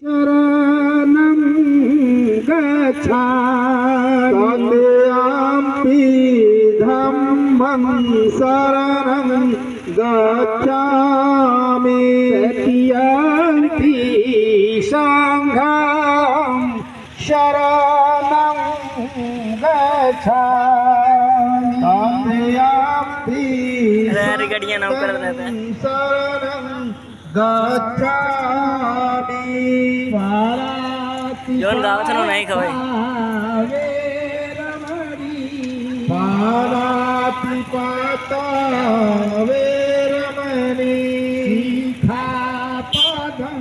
शरणं गच्छामि धम्मं शरणं गच्छामि तृतीयंपि संघं शरणं गच्छामि शरणं गच्छामि जोन गाँव से नहीं खवाई पानातिपाता वेरमणि सिक्खापदं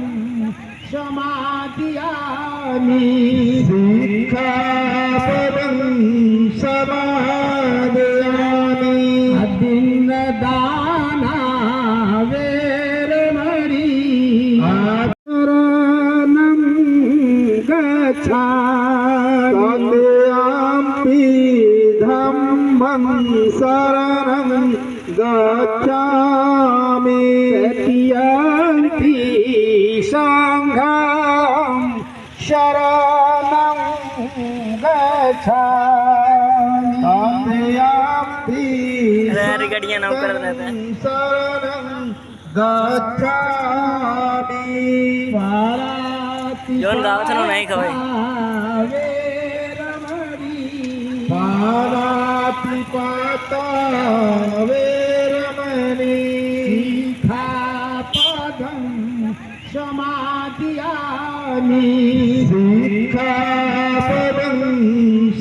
समादयामि सिक्खापदं समादयामि अदिन्नदाना वेरमणि शरणं गच्छामि धम्मं शरणं गच्छामि तृतीयंपि संघं शरणं गच्छामि शरणं गच्छामि जोन गाँव से नहीं खवाई पानातिपाता वेरमणि सिक्खापदं समादयामि सिक्खापदं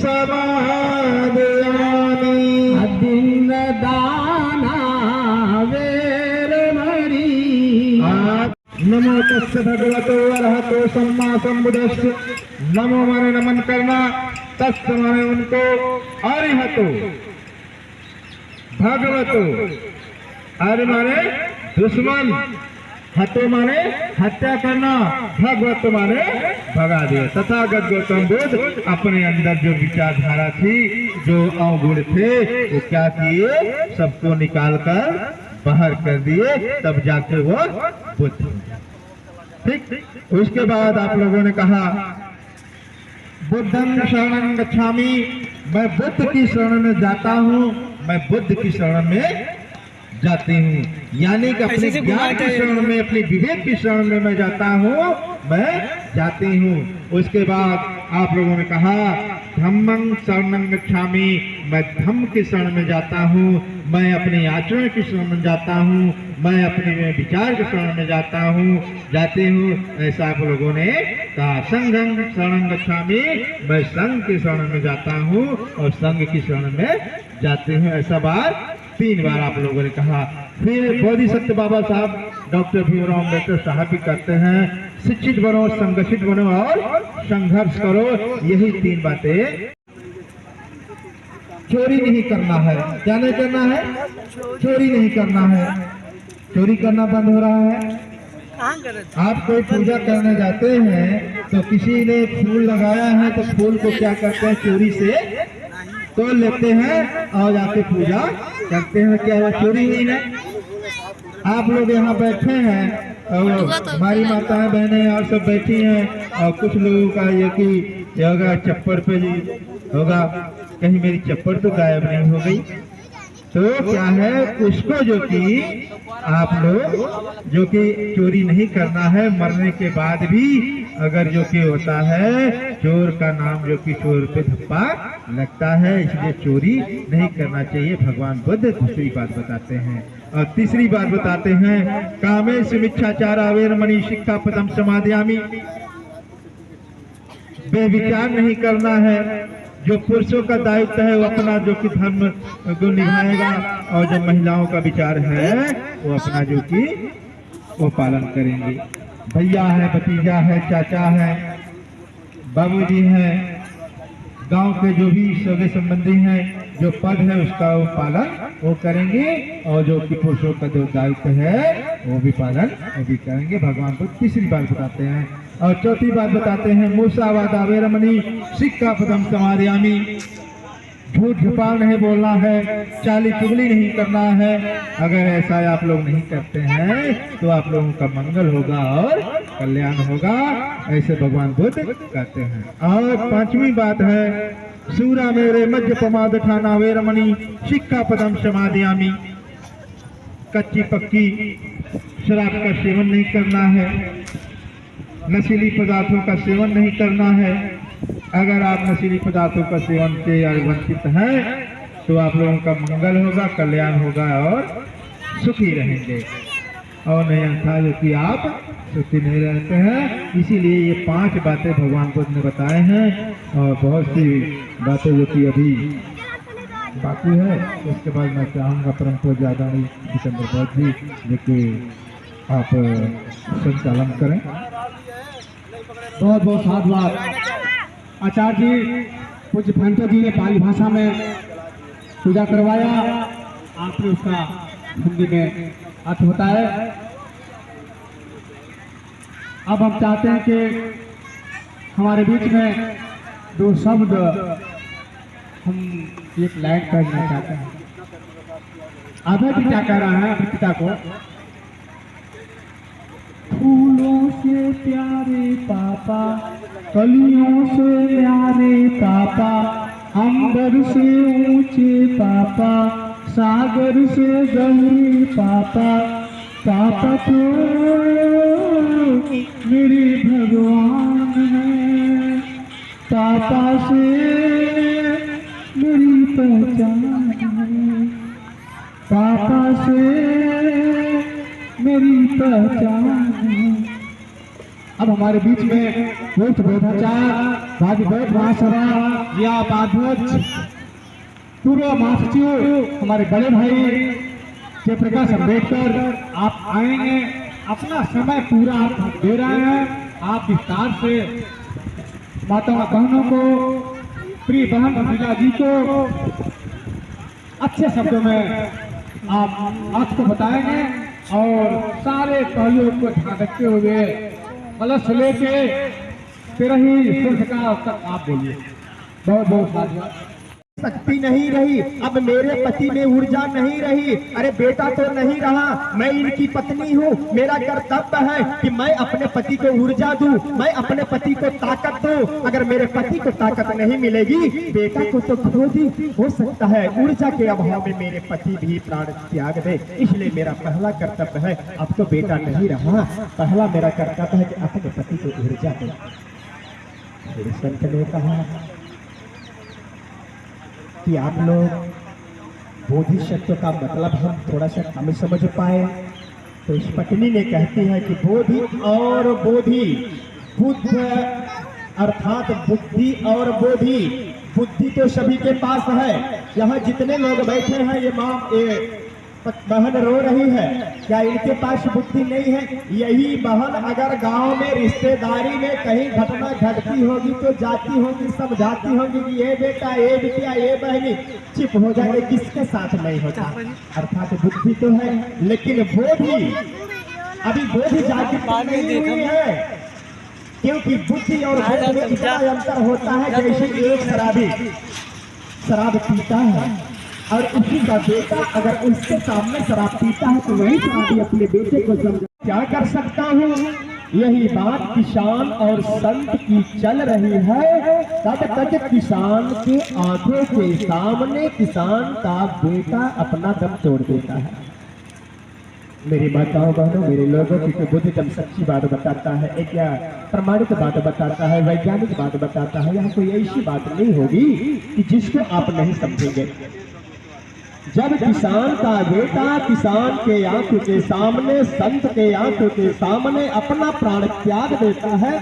समादयामि अदिन्नदाना वेरमणि नमो तस्य भगवतो अरहतो सम्मा सम्बुद्धस्य नमो माने नमन करना तस्य माने उनको अरिहतो भगवतो अरे माने दुश्मन हतो माने हत्या करना भगवत माने भगा दिया। तथागत गौतम बुद्ध अपने अंदर जो विचारधारा थी जो अवगुण थे वो क्या किए सबको निकालकर बाहर कर दिए तब जाके वो बुद्ध। ठीक उसके बाद आप लोगों ने कहा बुद्धं शरणं गच्छामि मैं बुद्ध की शरण में जाता हूँ मैं बुद्ध की शरण में जाती हूँ यानी कि अपने ज्ञान की शरण में अपनी विवेक की शरण में मैं जाता हूँ मैं जाती हूँ। उसके बाद आप लोगों ने कहा धम्मं शरणं गच्छामि मैं धम्म की शरण में जाता हूँ मैं अपने आचरण की शरण में जाता हूँ मैं अपने विचार की शरण में जाता जाती हूँ। ऐसा आप लोगों ने कहा संघं शरणं गच्छामि मैं संघ की शरण में जाता हूँ और संघ की शरण में जाती हूँ। ऐसा बार 3 बार आप लोगों ने कहा। फिर बोधिसत्व बाबा साहब डॉक्टर भीमराव अम्बेडकर साहब भी कहते हैं शिक्षित बनो संगठित बनो और संघर्ष करो। यही 3 बातें। चोरी नहीं करना है क्या नहीं करना है चोरी नहीं करना है चोरी करना बंद हो रहा है। आप कोई पूजा करने जाते हैं तो किसी ने फूल लगाया है तो फूल को क्या करते हैं चोरी से तोड़ लेते हैं और जाके पूजा करते हैं। क्या वो चोरी हुई ना। आप लोग यहाँ बैठे हैं और हमारी माताएं बहनें और सब बैठी हैं और कुछ लोगों का ये कि होगा चप्पल पे होगा कहीं मेरी चप्पल तो गायब नहीं हो गई तो क्या है उसको जो कि आप लोग जो कि चोरी नहीं करना है मरने के बाद भी अगर जो कि होता है चोर का नाम जो कि चोर पे धप्पा लगता है इसलिए चोरी नहीं करना चाहिए। भगवान बुद्ध दूसरी बात बताते हैं। और तीसरी बात बताते हैं कामेषु मिच्छाचारा वेरमणि सिक्खापदं समादयामि बेविचार नहीं करना है। जो पुरुषों का दायित्व है वो अपना जो कि धर्म को निभाएगा और जो महिलाओं का विचार है वो अपना जो कि वो पालन करेंगे। भैया है भतीजा है चाचा है बाबूजी हैं गांव के जो भी सगे संबंधी हैं जो पद है उसका वो पालन वो करेंगे और जो कि पुरुषों का जो दायित्व है वो भी पालन वो भी करेंगे। भगवान को तीसरी बात बताते हैं। और चौथी बात बताते हैं मूसावादा वेरमणि सिक्खापदं समादयामि झूठ झुपाव नहीं बोलना है, चाली चुगली नहीं करना है। अगर ऐसा आप लोग नहीं करते हैं तो आप लोगों का मंगल होगा और कल्याण होगा, ऐसे भगवान बुद्ध कहते हैं। और पांचवी बात है, सूरा मेरे मध्य प्रमाद ठाना वेरमणि शिक्षा पदम समाधियामी। कच्ची पक्की शराब का सेवन नहीं करना है, नशीली पदार्थों का सेवन नहीं करना है। अगर आप नशीली पदार्थों का सेवन से वंचित हैं तो आप लोगों का मंगल होगा, कल्याण होगा और सुखी रहेंगे, और नहीं अन्यथा जो कि आप सुखी नहीं रहते हैं। इसीलिए ये 5 बातें भगवान बुद्ध ने बताए हैं, और बहुत सी बातें जो कि अभी बाकी है। उसके बाद मैं चाहूँगा परम पूज्य आदरणीय जितेंद्र बौद्ध जी जो कि आप संचालन करें। बहुत बहुत साधुवाद आचार्य जी। पूज्य भंत जी ने पाली भाषा में पूजा करवाया, आपने उसका हिंदी में अर्थ बताया। अब हम चाहते हैं कि हमारे बीच में 2 शब्द हम एक लाइन कहना चाहते हैं। अभय जी क्या कह रहा है अपने पिता को? फूलों से प्यारे पापा, कलियों से प्यारे पापा, अंबर से ऊंचे पापा, सागर से गहरे पापा, पापा तो मेरे भगवान है, पापा से मेरी पहचान है, पापा से मेरी पहचान है। अब हमारे बीच में वरिष्ठ बोधाचार्य भागवत महासभा या उपाध्यक्ष पूर्व महासचिव हमारे बड़े भाई जयप्रकाश अम्बेडकर आप आएंगे, अपना समय पूरा आप दे रहे हैं। आप विस्तार से माता बहनों को, प्रिय बहन अभिला जी को अच्छे शब्दों में आप अर्थ को बताएंगे, और सारे पहलुओं को ध्यान रखते हुए कलश से लेके तेरा ही का तक आप बोलिए। बहुत बहुत धन्यवाद। शक्ति नहीं रही, अब मेरे पति में ऊर्जा नहीं रही। अरे बेटा तो नहीं रहा, मैं इनकी पत्नी हूँ, मेरा कर्तव्य है कि मैं अपने पति को ऊर्जा दूं, मैं अपने पति को ताकत दूं। अगर मेरे पति को ताकत नहीं मिलेगी, बेटा को तो खो दी। हो सकता है ऊर्जा के अभाव में मेरे पति भी प्राण त्याग दे, इसलिए मेरा पहला कर्तव्य है। अब तो बेटा नहीं रहा, पहला मेरा कर्तव्य है कि अपने पति को ऊर्जा दे। मेरे संत ने कहा कि आप लोग बोधिसत्व का मतलब हम थोड़ा सा कम समझ पाए, तो इस पत्नी ने कहती है कि बोधि और बोधि, बुद्ध अर्थात बुद्धि और बोधि। बुद्धि तो सभी के पास है, यहाँ जितने लोग बैठे हैं ये माँ ये बहन रो रही है, क्या इनके पास बुद्धि नहीं है? यही बहन अगर गांव में रिश्तेदारी में कहीं घटना घटती होगी तो जाती होगी, समझाती होगी कि ये बेटा, ये बिटिया, ये बहनी, चुप हो जाए, किसके साथ नहीं होता। अर्थात बुद्धि तो है, लेकिन बोधि अभी बोधि जागृत नहीं हुई है, क्योंकि बुद्धि और बोधि में इतना अंतर होता है। जैसे एक शराबी शराब पीता है और उसी का बेटा अगर उसके सामने शराब पीता है तो वही शराबी अपने बेटे को समझ क्या कर सकता हूँ। यही बात किसान और संत की चल रही है। तब तक किसान के आंखों के सामने किसान का बेटा अपना दम तोड़ देता है। मेरी माताओं बहनों, मेरे लोगों की बुद्धि जब सच्ची बात बताता है, एक या प्रमाणित बात बताता है, वैज्ञानिक बात बताता है, यहाँ कोई ऐसी बात नहीं होगी कि जिसको आप नहीं समझेंगे। जब किसान का बेटा किसान के आंखों के सामने, संत के आंखों के सामने अपना प्राण त्याग देता है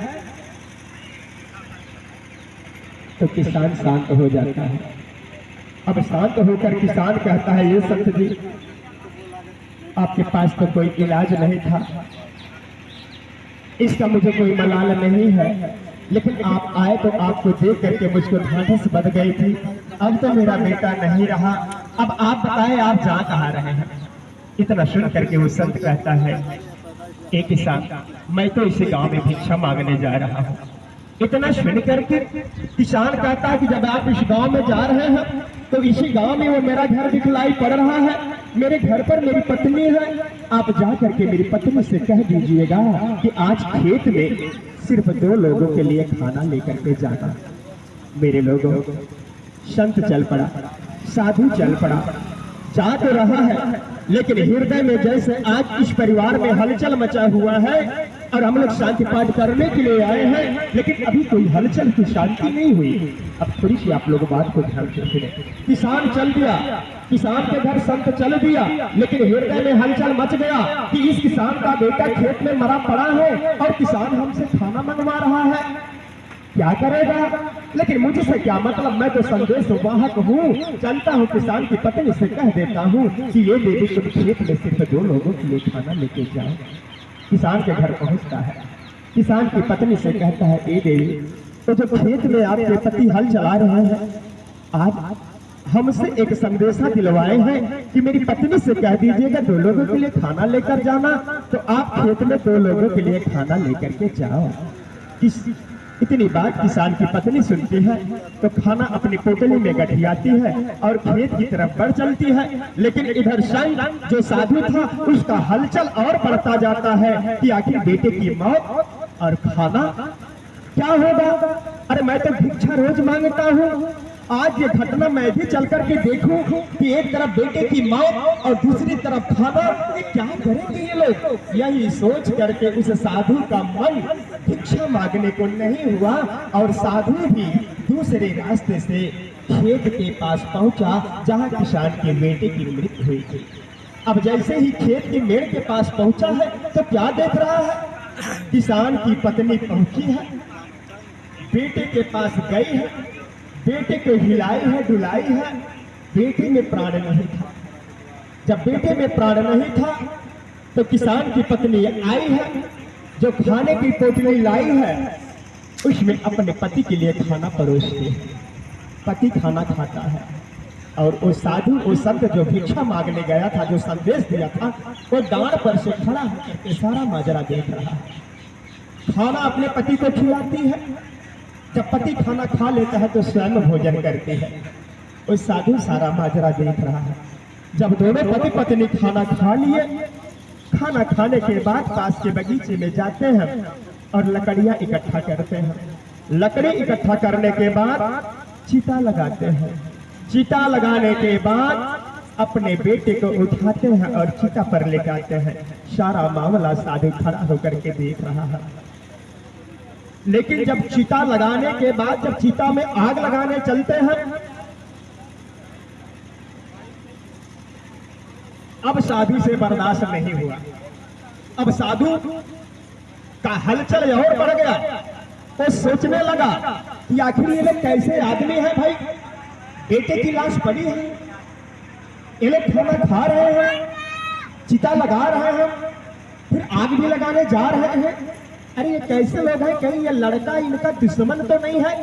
तो किसान शांत हो जाता है। अब शांत होकर किसान कहता है, ये संत जी आपके पास तो कोई इलाज नहीं था, इसका मुझे कोई मलाल नहीं है, लेकिन आप आए तो आपको देख करके मुझको ढांढस बंध गई थी। अब तो मेरा बेटा नहीं रहा, अब आप बताएं आप जा कहाँ रहे हैं। इतना सुन करके वो संत कहता है, एक किसान, मैं तो इस गांव में भिक्षा मांगने जा रहा हूँ। इतना सुन करके किसान कहता है कि जब आप इस गांव में जा रहे हैं तो इसी गांव में वो मेरा घर दिखलाई पड़ रहा है, मेरे घर पर मेरी पत्नी है। आप जा करके मेरी पत्नी से कह दीजिएगा कि आज खेत में सिर्फ 2 लोगों के लिए खाना लेकर के जाना। मेरे लोगों, संत चल पड़ा, साधु चल पड़ा, जा तो रहा है, लेकिन हृदय में जैसे आज इस परिवार में हलचल मचा हुआ है और हम लोग शांति पाठ करने के लिए आए हैं, लेकिन अभी कोई हलचल की शांति नहीं हुई। अब थोड़ी सी आप लोग बात को ध्यान से सुने। किसान चल दिया, किसान के घर संत चल दिया, लेकिन हृदय में हलचल मच गया कि इस किसान का बेटा खेत में मरा पड़ा है और किसान हमसे खाना मंगवा रहा है, क्या करेगा? लेकिन मुझसे क्या मतलब, मैं तो संदेश वाहक हूँ। चलता हूँ किसान की पत्नी से कह देता हूँ कि ये देवी तुम खेत में सिर्फ 2 लोगों के लिए खाना लेके जाओ। किसान के घर पहुँचता है, किसान की पत्नी से कहता है, ए देवी, तो जो खेत में आपके पति हल चला रहे हैं, आज हमसे एक संदेशा दिलवाए हैं कि मेरी पत्नी से कह दीजिएगा 2 लोगों के लिए खाना लेकर जाना। तो आप खेत में 2 लोगों के लिए खाना लेकर के जाओ। इतनी बात किसान की पत्नी सुनती है तो खाना अपनी पोटली में गठियाती है और खेत की तरफ बढ़ चलती है। लेकिन इधर संत जो साधु था उसका हलचल और बढ़ता जाता है कि आखिर बेटे की मौत और खाना क्या होगा। अरे मैं तो भिक्षा रोज मांगता हूँ, आज ये घटना मैं भी चल करके देखूं कि एक तरफ बेटे की मौत और दूसरी तरफ खाना, ये क्या करेंगे ये लोग। यही सोच करके उस साधु का मन भिक्षा मांगने को नहीं हुआ और साधु भी दूसरे रास्ते से खेत के पास पहुंचा जहां किसान के बेटे की मृत्यु हुई थी। अब जैसे ही खेत के मेड़ के पास पहुंचा है तो क्या देख रहा है, किसान की पत्नी पहुंची है, बेटे के पास गई है, बेटे को हिलाई है, डुलाई है, बेटे में प्राण नहीं था। जब बेटे में प्राण नहीं था तो किसान की पत्नी आई है, जो खाने की पोटली लाई है उसमें अपने पति के लिए खाना परोसती है। पति खाना खाता है और वो साधु, वो संत जो भिक्षा मांगने गया था, जो संदेश दिया था, वो डांड पर से खड़ा होकर सारा माजरा देख रहा है। खाना अपने पति को खिलाती है, जब पति खाना खा लेता है तो स्वयं भोजन करती है। वो साधु सारा माजरा देख रहा है। जब दोनों पति पत्नी खाना खा लिए, खाना खाने के बाद पास के बगीचे में जाते हैं और लकड़ियां इकट्ठा करते हैं। लकड़ी इकट्ठा करने के बाद चिता लगाते हैं। चिता लगाने के बाद अपने बेटे को उठाते हैं और चिता पर लेटाते हैं। सारा मामला साधु खड़ा होकर के देख रहा है। लेकिन जब चिता लगाने के बाद, जब चिता में आग लगाने चलते हैं, अब साधु से बर्दाश्त नहीं हुआ। अब साधु का हलचल और बढ़ गया। वो सोचने लगा कि आखिर ये लोग कैसे आदमी हैं भाई, बेटे की लाश पड़ी है, ये लोग खाना खा रहे हैं, चिता लगा रहे हैं, फिर आग भी लगाने जा रहे हैं। अरे ये कैसे लोग हैं, कहीं ये लड़का इनका दुश्मन तो नहीं है।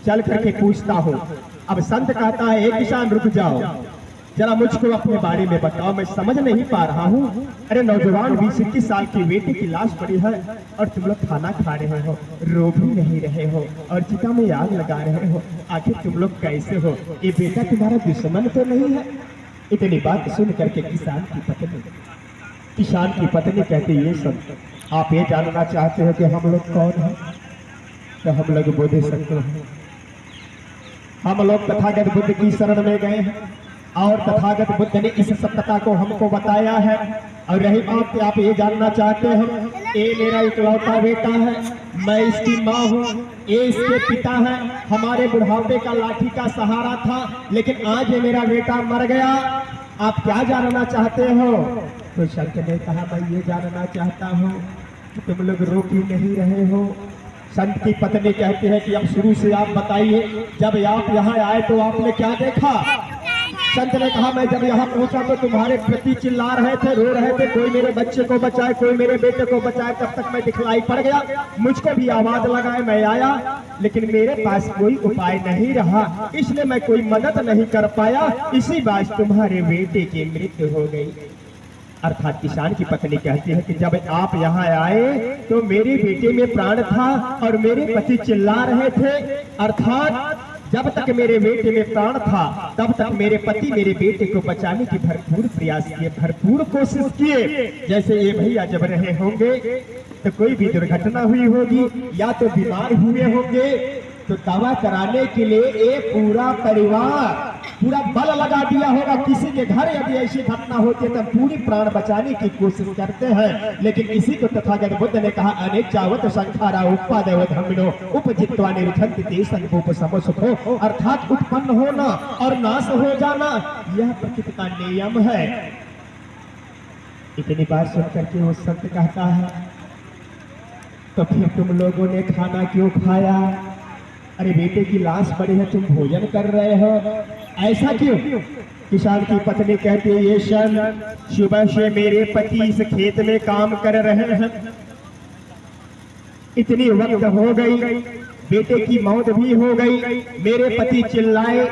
चल करके पूछता हूँ। अब संत कहता है, एक किसान रुक जाओ, जरा मुझको अपने बारे में बताओ, मैं समझ नहीं पा रहा हूँ। अरे नौजवान 20-21 साल की बेटी की लाश पड़ी है और तुम लोग खाना खा रहे हो, रो भी नहीं रहे हो और चिता में आग लगा रहे हो, आखिर तुम लोग कैसे हो? ये बेटा तुम्हारा दुश्मन तो नहीं है? इतनी बात सुन करके किसान की पत्नी कहती, ये सब आप ये जानना चाहते हो कि हम लोग कौन हैं? तो हम लोग बोधिसत्व हैं। हम लोग तथागत बुद्ध की शरण में गए हैं और तथागत बुद्ध ने इस सत्यता को हमको बताया है। और रही बात कि आप ये जानना चाहते हैं, ये मेरा इकलौता बेटा है, मैं इसकी माँ हूँ, ये इसके पिता हैं, हमारे बुढ़ापे का लाठी का सहारा था, लेकिन आज ये मेरा बेटा मर गया, आप क्या जानना चाहते हो? तो संत ने कहा, मैं ये जानना चाहता हूँ कि तुम लोग रो क्यों नहीं रहे हो? संत की पत्नी कहती है कि अब शुरू से आप बताइए, जब आप यहाँ आए तो आपने क्या देखा? संत ने कहा, मैं जब यहाँ पहुंचा तो तुम्हारे प्रति चिल्ला रहे थे, रो रहे थे, कोई मेरे बच्चे को बचाए, कोई मेरे बेटे को बचाए। तब तक मैं दिखलाई पड़ गया, मुझको भी आवाज लगाए, मैं आया, लेकिन मेरे पास कोई उपाय नहीं रहा, इसलिए मैं कोई मदद नहीं कर पाया। इसी बात तुम्हारे बेटे की मृत्यु हो गई। अर्थात किसान की पत्नी कहती है कि जब आप यहाँ आए तो मेरे बेटे में प्राण था और मेरे पति चिल्ला रहे थे। अर्थात जब तक मेरे बेटे में प्राण था तब तक मेरे पति मेरे बेटे को बचाने की भरपूर प्रयास किए, भरपूर कोशिश किए। जैसे ये भैया जब रहे होंगे तो कोई भी दुर्घटना हुई होगी या तो बीमार हुए होंगे तो दवा कराने के लिए ये पूरा परिवार पूरा बल लगा दिया होगा। किसी के घर यदि ऐसी घटना होती है तो पूरी प्राण बचाने की कोशिश करते हैं। लेकिन इसी को तथागत बुद्ध ने कहा अनेक चावत संखारा उपादेव धर्मिनो उपजित्वा निरुद्धन्ति ते संकोप समसुखो, अर्थात उत्पन्न होना और नाश हो जाना यह प्रकृति का नियम है। इतनी बात सुन करके वो संत कहता है तो फिर तुम लोगों ने खाना क्यों खाया? अरे बेटे की लाश पड़ी है, तुम भोजन कर रहे हो, ऐसा क्यों? किसान की पत्नी कहती है ये शन सुबह से मेरे पति इस खेत में काम कर रहे हैं, इतनी वक्त हो गई, बेटे की मौत भी हो गई, मेरे पति चिल्लाए